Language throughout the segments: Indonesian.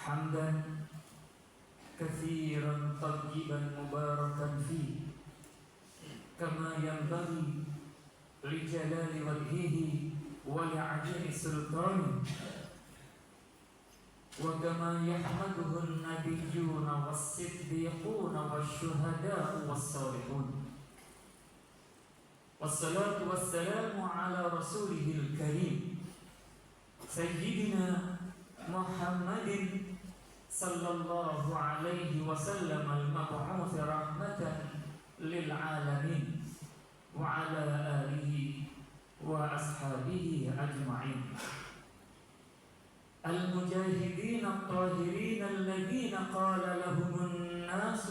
حمدا كثيرا طيبا مباركا فيه كما ينبغي لجلال وجهه ولعظيم سلطانه وكما يحمده النبيون والصديقون والشهداء والصالحون والصلاة والسلام على رسوله الكريم سيدنا محمد صلى الله عليه وسلم المبعوث رحمة للعالمين وعلى آله وأصحابه أجمعين المجاهدين الطاهرين الذين قال لهم الناس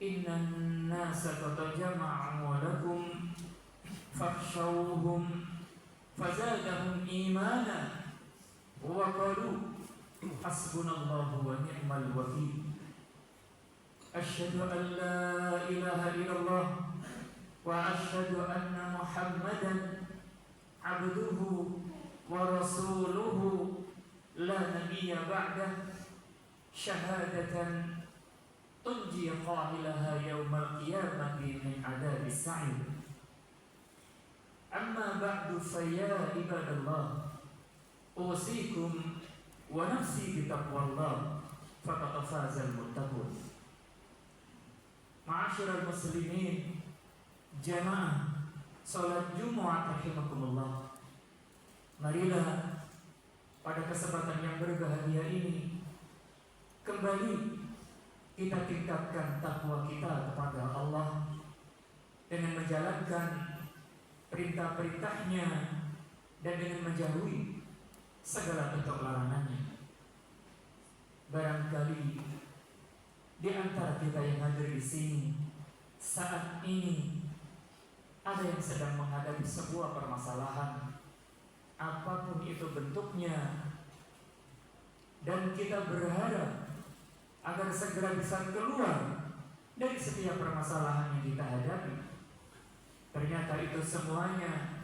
إن الناس قد جمعوا لكم فاخشوهم فزادهم إيمانا وقالوا حسبنا الله ونعم الوكيل أشهد أن لا إله إلا الله وأشهد أن محمدا عبده ورسوله لا نبي بعده شهادة تنجي قائلها يوم القيامة من عذاب السعير أما بعد فيا عباد الله أوصيكم ونفسي بتقوى الله فقد فاز المتقون. Ma'asyiral muslimin jamaah salat Jumat rahimakumullah. Marilah pada kesempatan yang berbahagia ini kembali kita tingkatkan takwa kita kepada Allah dengan menjalankan perintah-perintahnya dan dengan menjauhi segala bentuk larangannya. Barangkali di antara kita yang hadir di sini saat ini ada yang sedang menghadapi sebuah permasalahan, apapun itu bentuknya, dan kita berharap agar segera bisa keluar dari setiap permasalahan yang kita hadapi. Ternyata itu semuanya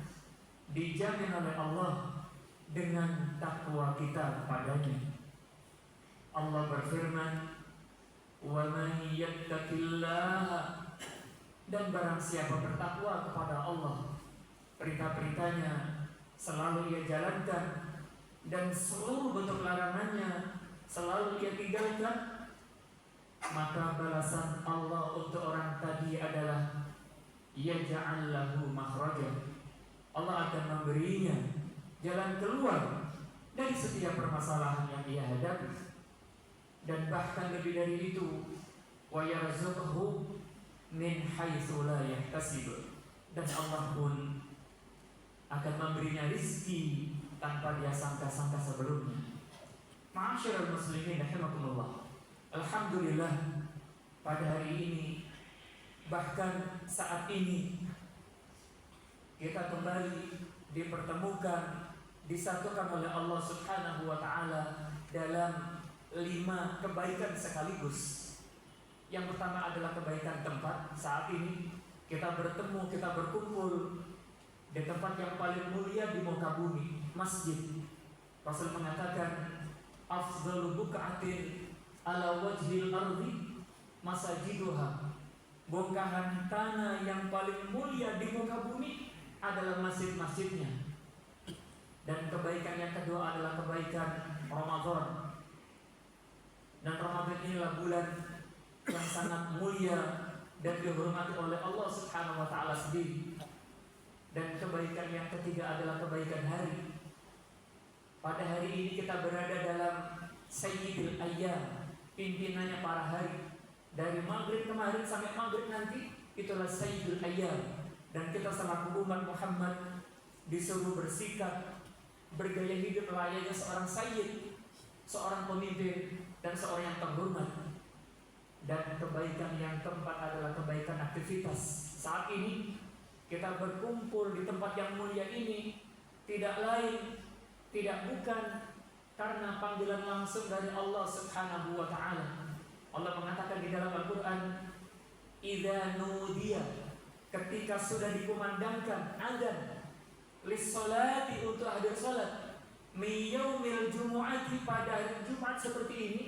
dijamin oleh Allah dengan takwa kita kepadanya. Allah berfirman, "Wa man yattaqillaha," dan barang siapa bertakwa kepada Allah, perintah-perintahnya selalu ia jalankan dan seluruh bentuk larangannya selalu ia tinggalkan, maka balasan Allah untuk orang tadi adalah yaj'al lahu makhraja. Allah akan memberinya jalan keluar dari setiap permasalahan yang dia hadapi. Dan bahkan lebih dari itu, wa yarzuqhu min haitsu la yahtasib, dan Allah pun akan memberinya rizki tanpa dia sangka-sangka sebelumnya. Ma'asyiral muslimin rahimakumullah. Alhamdulillah pada hari ini, bahkan saat ini, kita kembali dipertemukan, disatukan oleh Allah Subhanahu wa taala dalam 5 kebaikan sekaligus. Yang pertama adalah kebaikan tempat. Saat ini kita bertemu, kita berkumpul di tempat yang paling mulia di muka bumi, masjid. Rasul mengatakan, afdhalu buq'atin ala wajhil ardi masajiduha. Bongkahan tanah yang paling mulia di muka bumi adalah masjid-masjidnya. Dan kebaikan yang kedua adalah kebaikan Ramadan. Dan Ramadan inilah bulan yang sangat mulia dan dihormati oleh Allah Subhanahu wa taala sendiri. Dan kebaikan yang ketiga adalah kebaikan hari. Pada hari ini kita berada dalam Sayyidul Ayyam, pimpinannya para hari. Dari maghrib kemarin sampai maghrib nanti, itulah Sayyidul Ayyam. Dan kita selaku umat Muhammad disuruh bersikap, bergaya hidup layaknya seorang sayyid, seorang pemimpin, dan seorang yang terhormat. Dan kebaikan yang keempat adalah kebaikan aktivitas. Saat ini kita berkumpul di tempat yang mulia ini tidak lain, tidak bukan karena panggilan langsung dari Allah Subhanahu wa taala. Allah mengatakan di dalam Al-Qur'an, "Idza nudiya," ketika sudah dikumandangkan adzan, lis-sholati, untuk hadir salat, min yaumil jumu'ati, apalagi pada hari Jumat seperti ini,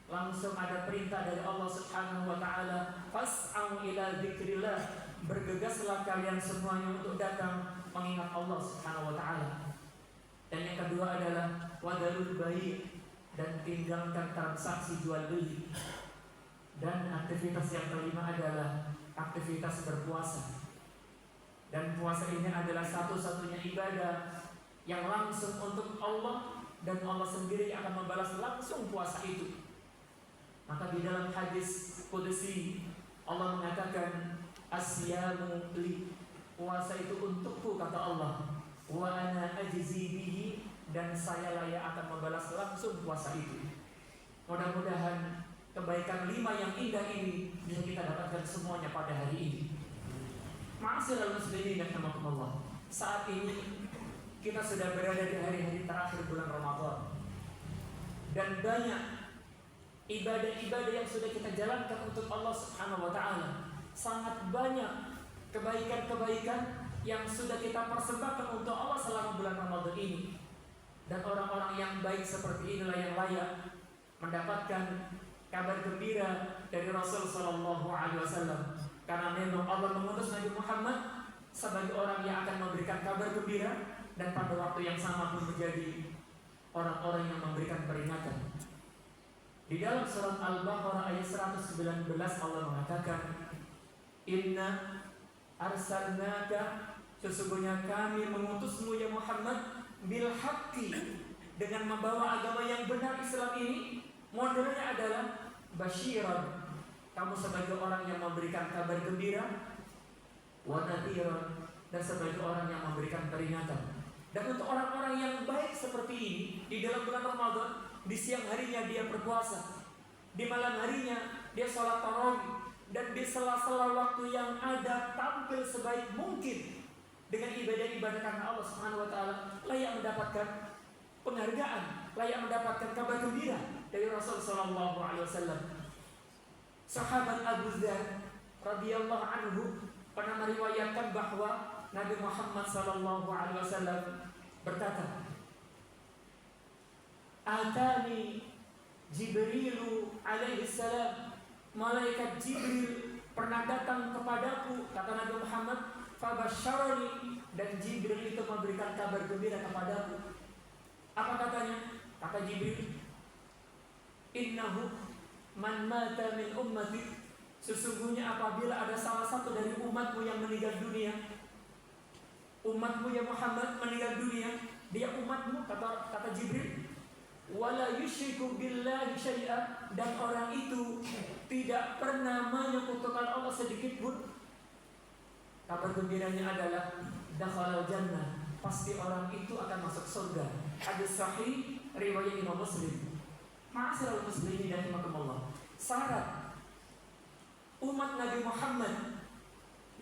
langsung ada perintah dari Allah Subhanahu wa taala, fas'au ila dzikrillah, bergegaslah kalian semuanya untuk datang mengingat Allah Subhanahu wa taala. Dan yang kedua adalah wadalul bai', dan tinggalkan transaksi jual beli. Dan aktivitas yang kelima adalah aktivitas berpuasa. Dan puasa ini adalah satu-satunya ibadah yang langsung untuk Allah, dan Allah sendiri akan membalas langsung puasa itu. Maka di dalam hadis qudsi Allah mengatakan, asyamu li, puasa itu untukku kata Allah, wa ana ajzi bihi, dan saya lah yang akan membalas langsung puasa itu. Mudah-mudahan kebaikan 5 yang indah ini bisa kita dapatkan semuanya pada hari ini. Ma'asyiral muslimin rahimakumullah, saat ini kita sudah berada di hari-hari terakhir bulan Ramadan, dan banyak ibadah-ibadah yang sudah kita jalankan untuk Allah Subhanahu wa taala. Sangat banyak kebaikan-kebaikan yang sudah kita persembahkan untuk Allah selama bulan Ramadan ini. Dan orang-orang yang baik seperti inilah yang layak mendapatkan kabar gembira dari Rasul sallallahu alaihi wasallam. Karena memang Allah mengutus Nabi Muhammad sebagai orang yang akan memberikan kabar gembira, dan pada waktu yang sama pun menjadi orang-orang yang memberikan peringatan. Di dalam surat Al-Baqarah ayat 119 Allah mengatakan, inna arsalnaka, sesungguhnya kami mengutusmu ya Muhammad, bil haqqi, dengan membawa agama yang benar Islam ini. Modelnya adalah basyiran, kamu sebagai orang yang memberikan kabar gembira, wa nadhiran, dan sebagai orang yang memberikan peringatan. Dan untuk orang-orang yang baik seperti ini, di dalam bulan Ramadan, di siang harinya dia berpuasa, di malam harinya dia sholat tarawih, dan di sela-sela waktu yang ada tampil sebaik mungkin dengan ibadah-ibadah karena Allah Subhanahu wa taala, layak mendapatkan penghargaan, layak mendapatkan kabar gembira dari Rasul sallallahu alaihi wasallam. Sahabat Abu Dzar radhiyallahu anhu pernah meriwayatkan bahwa Nabi Muhammad sallallahu alaihi wasallam berkata, atani Jibrilu alaihi salam, malaikat Jibril pernah datang kepadaku, kata Nabi Muhammad, fabasyarani, dan Jibril itu memberikan kabar gembira kepadaku. Apa katanya? Kata Jibril, innahu man mata min ummati, sesungguhnya apabila ada salah satu dari umatmu yang meninggal dunia, umatmu ya Muhammad meninggal dunia, dia umatmu, kata Jibril, wala yusyriku billahi syai'a, dan orang itu tidak pernah menyekutukan Allah sedikit pun, kabar gembiranya adalah dakhalal jannah, pasti orang itu akan masuk surga. Hadis sahih riwayat Imam Muslim. Ma'asyiral muslimin rahimakumullah, syarat umat Nabi Muhammad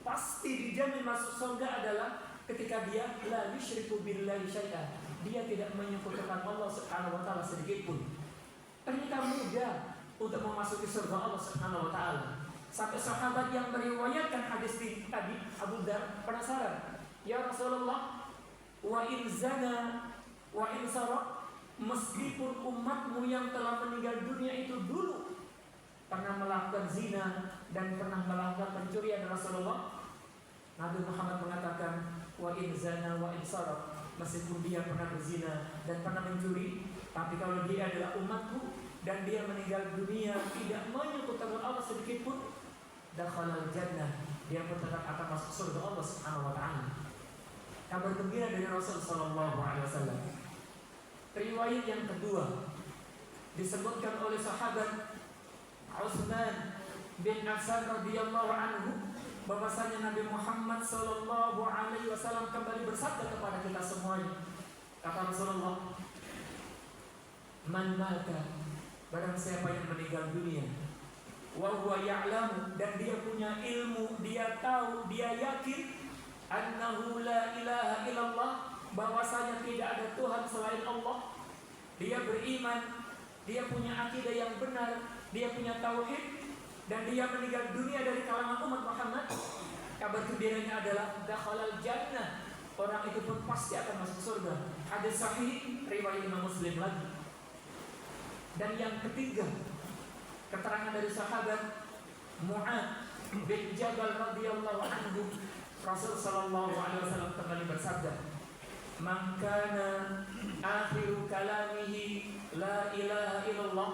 pasti dijamin masuk surga adalah ketika dia la yusyriku billahi syai'a, dia tidak menyekutukan Allah Subhanahu wa taala sedikit pun. Ternyata mudah untuk memasuki surga Allah Subhanahu wa taala. Sampai sahabat yang meriwayatkan hadis ini tadi, Abu Dzar, penasaran, ya Rasulullah, wa in zana wa in saraq, meskipun umatmu yang telah meninggal dunia itu dulu pernah melakukan zina dan pernah melakukan pencurian, Rasulullah, Nabi Muhammad mengatakan, wa in zana wa in saraq, meskipun dia pernah berzina dan pernah mencuri, tapi kalau dia adalah umatku dan dia meninggal dunia tidak menyekutukan Allah sedikit pun, dakhalal jannah, dia pun tetap akan masuk surga Allah Subhanahu wa taala. Kabar gembira dari Rasul sallallahu alaihi wasallam. Riwayat yang kedua disebutkan oleh sahabat Utsman bin Affan radhiyallahu anhu, bahwasanya Nabi Muhammad sallallahu alaihi wasallam kembali bersabda kepada kita semuanya. Kata Rasulullah, man mata, barang siapa yang meninggal dunia, wa huwa ya'lamu, dan dia punya ilmu, dia tahu, dia yakin, annahu la ilaha illallah, bahwasanya tidak ada Tuhan selain Allah, dia beriman, dia punya akidah yang benar, dia punya tauhid, dan dia meninggal dunia dari kalangan umat Muhammad, kabar gembiranya adalah dakhalal jannah, orang itu pun pasti akan masuk surga. Hadis sahih riwayat Imam Muslim lagi. Dan yang ketiga, keterangan dari sahabat Mu'adz bin Jabal radhiyallahu anhu, Rasul sallallahu alaihi wasallam kembali bersabda, "Man kana akhiru kalamihi la ilaha illallah."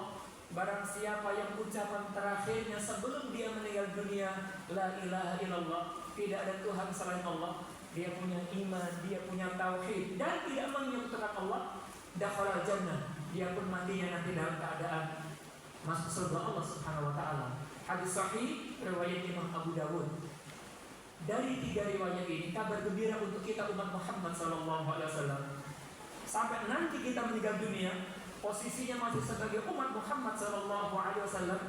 Barang siapa yang ucapan terakhirnya sebelum dia meninggal dunia la ilaha illallah, tidak ada Tuhan selain Allah, dia punya iman, dia punya tauhid dan tidak menyekutukan Allah, dakhala jannah, dia pun mandinya nanti dalam keadaan masuk surga Allah Subhanahu wa taala. Hadis sahih riwayat Imam Abu Dawud. Dari 3 riwayat ini kabar gembira untuk kita umat Muhammad sallallahu alaihi wasallam. Sampai nanti kita meninggal dunia, posisinya masih sebagai umat Muhammad sallallahu alaihi wasallam,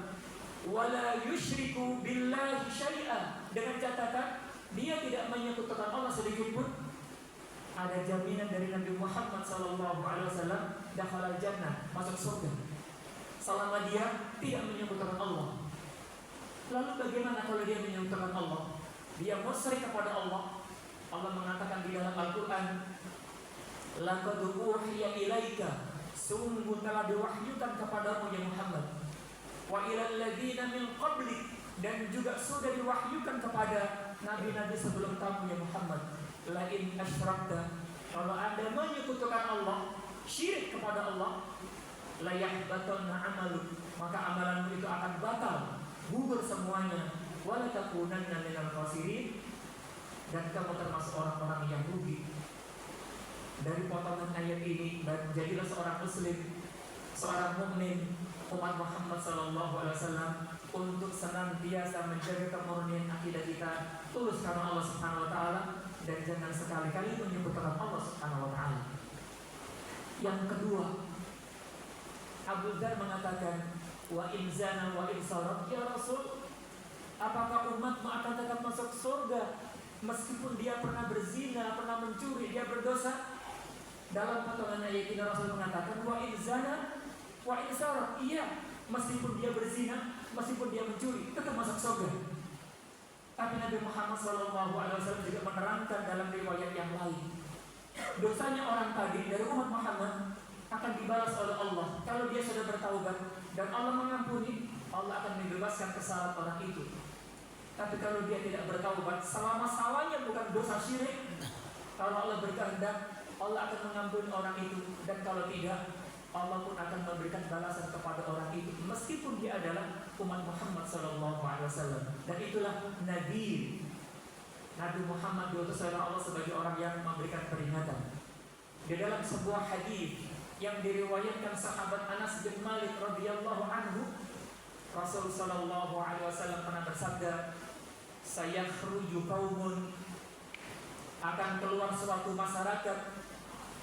wala yusyriku billahi syai'a, dengan catatan dia tidak menyekutukan Allah sedikit pun. Ada jaminan dari Nabi Muhammad sallallahu alaihi wasallam, dakhala jannah, masuk surga, selama dia tidak menyekutukan Allah. Lalu bagaimana kalau dia menyekutukan Allah? Dia musyrik kepada Allah. Allah mengatakan di dalam Al-Quran, laqad uhiya ilaika, sungguh telah diwahyukan kepadamu ya Muhammad, wa ilal ladzina min qablik, dan juga sudah diwahyukan kepada nabi-nabi sebelum kamu ya Muhammad, la in asyrakta, kalau Anda menyekutukan Allah, syirik kepada Allah, la yahbatanna amaluk, maka amalanmu itu akan batal, gugur semuanya, wala takunanna minal khasirin, dan kamu termasuk orang-orang yang rugi. Dari potongan ayat ini, jadilah seorang muslim, seorang mukmin, umat Muhammad sallallahu alaihi wasallam, untuk senantiasa menjaga kemurnian akidah kita tulus karena Allah Subhanahu wa taala, dan jangan sekali-kali menyebutkan Allah Subhanahu wa taala. Yang kedua, Abu Dzar mengatakan, wa in zana wa in sarat, ya Rasul, apakah umatmu akan tetap masuk surga meskipun dia pernah berzina, pernah mencuri, dia berdosa? Dalam potongan ayat ini Rasul mengatakan, wa in zana wa in sarat, iya, meskipun dia berzina, meskipun dia mencuri, tetap masuk surga. Tapi Nabi Muhammad SAW juga menerangkan dalam riwayat yang lain, dosanya orang tadi dari umat Muhammad akan dibalas oleh Allah kalau dia sudah bertaubat dan Allah mengampuni, Allah akan membebaskan kesalahan orang itu. Tapi kalau dia tidak bertaubat, selama-lamanya bukan dosa syirik, kalau Allah berkehendak, Allah akan mengampuni orang itu, dan kalau tidak, Allah pun akan memberikan balasan kepada orang itu meskipun dia adalah umat Muhammad SAW. Dan itulah Nabi Muhammad diutus oleh Allah sebagai orang yang memberikan peringatan. Di dalam sebuah hadis yang diriwayatkan sahabat Anas bin Malik radhiyallahu anhu, Rasul sallallahu alaihi wasallam pernah bersabda, sayakhruju qaumun, akan keluar suatu masyarakat,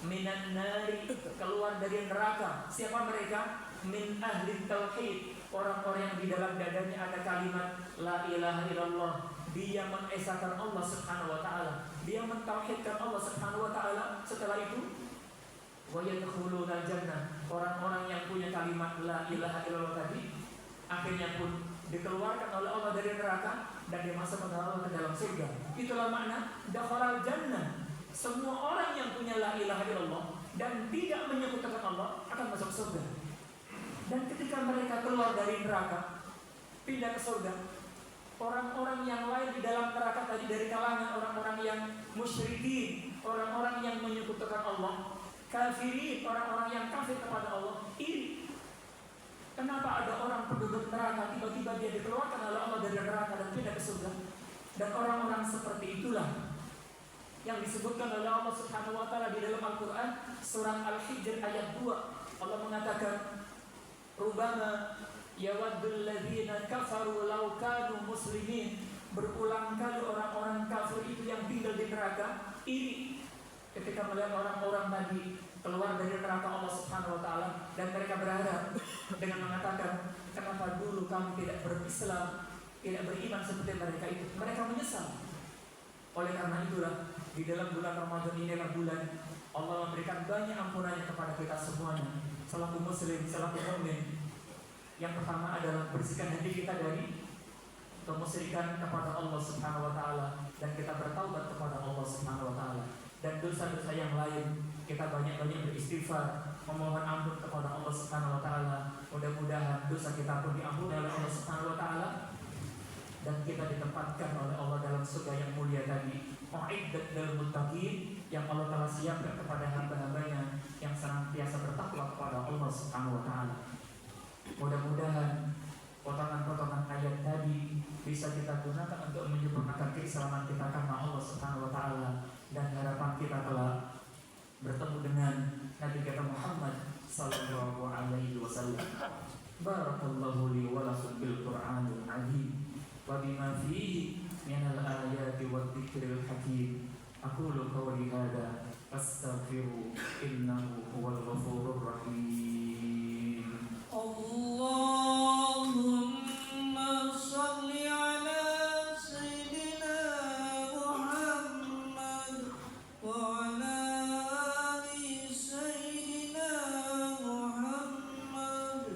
minan nari, keluar dari neraka. Siapa mereka? Min ahli tauhid, orang-orang yang di dalam dadanya ada kalimat la ilaha illallah, dia mengesahkan Allah Subhanahu wa taala, dia mentauhidkan Allah Subhanahu wa taala. Setelah itu wa yadkhuluna jannah, orang-orang yang punya kalimat la ilaha illallah tadi akhirnya pun dikeluarkan oleh Allah dari neraka dan dimasukkan oleh Allah ke dalam surga. Itulah makna dakhalal jannah. Semua orang yang punya la ilaha illallah dan tidak menyekutukan Allah akan masuk surga. Dan ketika mereka keluar dari neraka, pindah ke surga, orang-orang yang lain di dalam neraka tadi dari kalangan orang-orang yang musyrikin, orang-orang yang menyekutukan Allah, kafirin, orang-orang yang kafir kepada Allah, iri. Kenapa ada orang penduduk neraka tiba-tiba dia dikeluarkan oleh Allah dari neraka dan pindah ke surga? Dan orang-orang seperti itulah yang disebutkan oleh Allah Subhanahu wa taala di dalam Al-Qur'an surah Al-Hijr ayat 2. Allah mengatakan, rubama yawaddul ladzina kafaru law kanu muslimin. Berulang kali orang-orang kafir itu yang tinggal di neraka iri ketika melihat orang-orang tadi keluar dari neraka Allah Subhanahu wa taala, dan mereka berharap dengan mengatakan, kenapa dulu kamu tidak berislam, tidak beriman seperti mereka itu. Mereka menyesal. Oleh karena itulah di dalam bulan Ramadan inilah bulan Allah memberikan banyak ampunannya kepada kita semuanya selaku muslim, selaku mukmin. Yang pertama adalah bersihkan hati kita dari kemusyrikan kepada Allah Subhanahu wa taala dan kita bertaubat kepada Allah Subhanahu wa taala. Dan dosa-dosa yang lain kita banyak-banyak beristighfar, memohon ampun kepada Allah Subhanahu wa taala, dosa kita pun diampuni oleh Allah Subhanahu wa taala, dan kita ditempatkan oleh Allah dalam surga yang mulia tadi. U'iddat lil muttaqin, yang Allah telah siapkan kepada hamba-hambanya yang senantiasa bertakwa kepada Allah Subhanahu wa taala. Mudah-mudahan potongan-potongan ayat tadi bisa kita gunakan untuk menyempurnakan keislaman kita karena Allah Subhanahu wa taala, dan harapan kita telah bertemu dengan Nabi kita Muhammad sallallahu alaihi wasallam. Barakallahu li wa lakum bil Qur'anil azim wa bima fihi minal ayati wadh-dhikril hakim. Aqulu qawli hadza astaghfiru innahu huwal ghafurur rahim. Allahumma shalli ala sayyidina Muhammad wa ala ali sayyidina Muhammad.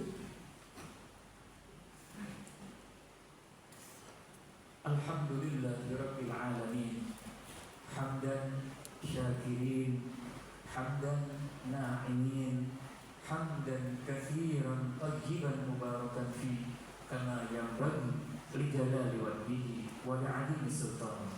Alhamdulillahi rabbil alamin, hamdan syakirin, hamdan na'imin, hamdan katsiran tayyiban mubarakan fi kama yanbaghi li jalali wajhihi wa li'azimi sultan.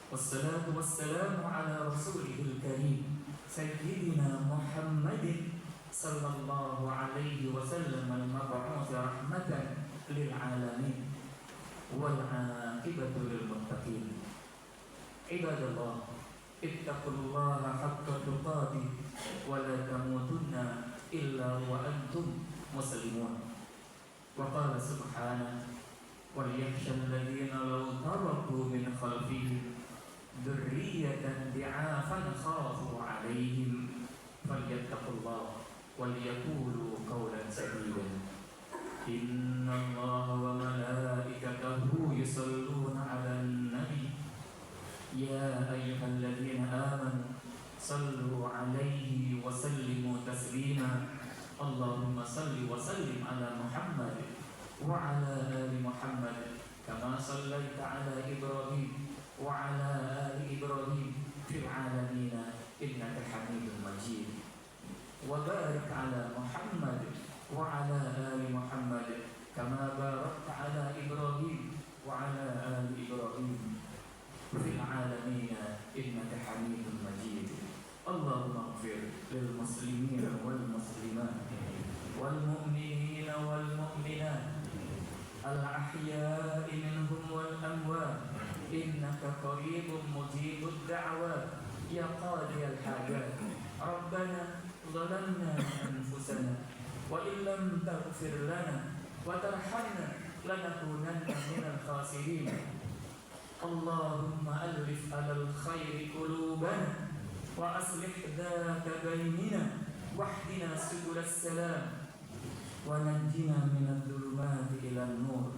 Wassalatu wassalamu ala rasulihil karim sayyidina Muhammadin sallallahu alaihi wasallam al-mab'uts rahmatan lil alamin wal 'aqibatu lil muttaqin. Ibadallah, ittaqullaha haqqa tuqatih wa la tamutunna illa wa antum muslimun. Wa qala subhanahu wal yakhshal ladzina law taraku min khalfihim dzurriyyatan di'afan khafu 'alaihim falyattaqullaha wal yaqulu qawlan sadida. Innallaha wa malaikatahu yusalluna 'alan nabi ya ayyuhalladzina amanu sallu 'alaihi wa sallimu taslima. Allahumma salli wa sallim ala Muhammad wa ala ali Muhammad kama sallaita ala Ibrahim wa ala ali Ibrahim fil 'alamin innaka Hamidum Majid. Wa barik ala Muhammad wa ala ali Muhammad kama barakta ala Ibrahim wa ala ali Ibrahim fil 'alamin innaka Hamidum Majid. Allahumma ighfir lil muslimin wal muslimat wal mu'minin wal mu'minat al ahya'i minhum wal amwat innaka qaribun mujibud da'wat ya qadiyal hajat. Rabbana zalamna anfusana wa illam taghfir lana wa tarhamna lanakunanna minal khasirin. Allahumma alif alal khairi qulubana wa aslih dhata bainina wahdina subulas salam wa najjina minadh dhulumati ilan nur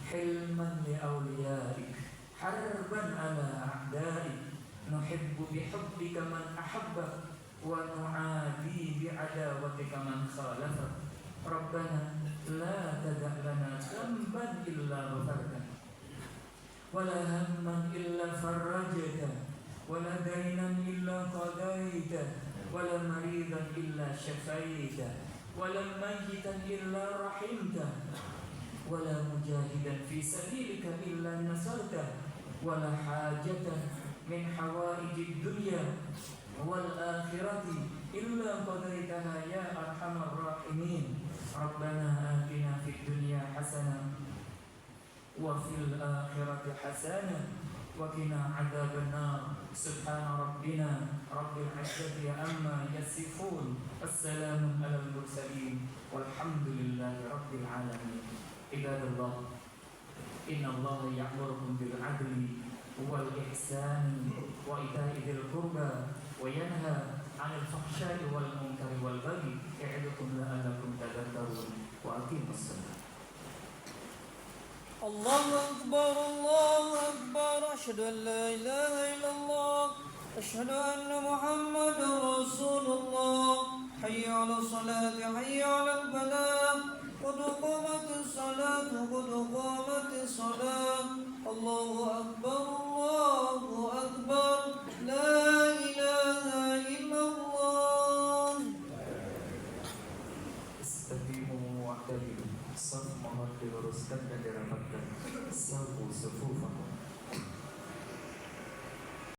hilman li awliyaik harban ala a'daik nuhibbu bihubbika man ahabbak wa nu'adi bi'adawatika man khalafak. Rabbana la tada' lana dhanban illa ghafartah wa la hamman illa farrajtah wa la daynan illa qadaytah wa la maridan illa shafaitah wa la mayyitan illa rahimtah wa la mujahidan fi sabilika illa nasartah wa la hajatan min hawaijid dunya wal akhirati illa qadaitaha ya arhamar rahimin. Rabbana atina fid dunya hasanah wa fil akhirati hasanah wa qina adzaban nar. Subhana rabbina rabbil izzati amma yasifun. Wassalamun alal mursalin walhamdulillahi rabbil alamin. Ibadallah, innallaha ya'murukum bil 'adli wal ihsani wa ita'i dzil qurba wa yanha 'anil fahsya'i wal munkari wal baghi ya'idukum la'allakum tadhakkarun. Wa aqimus shalah. Allahu akbar, Allahu akbar, asyhadu an la ilaha illallah, asyhadu anna Muhammadar Rasulullah. Hayya 'alas salati, hayya 'alal falah, qad qamatis salatu, qad qamatis salat. Allahu akbar, Allahu akbar, la ilaha illallah. Istaqimu wa'tadilu. diluruskan dan dirapatkan. Sawu sufufakum.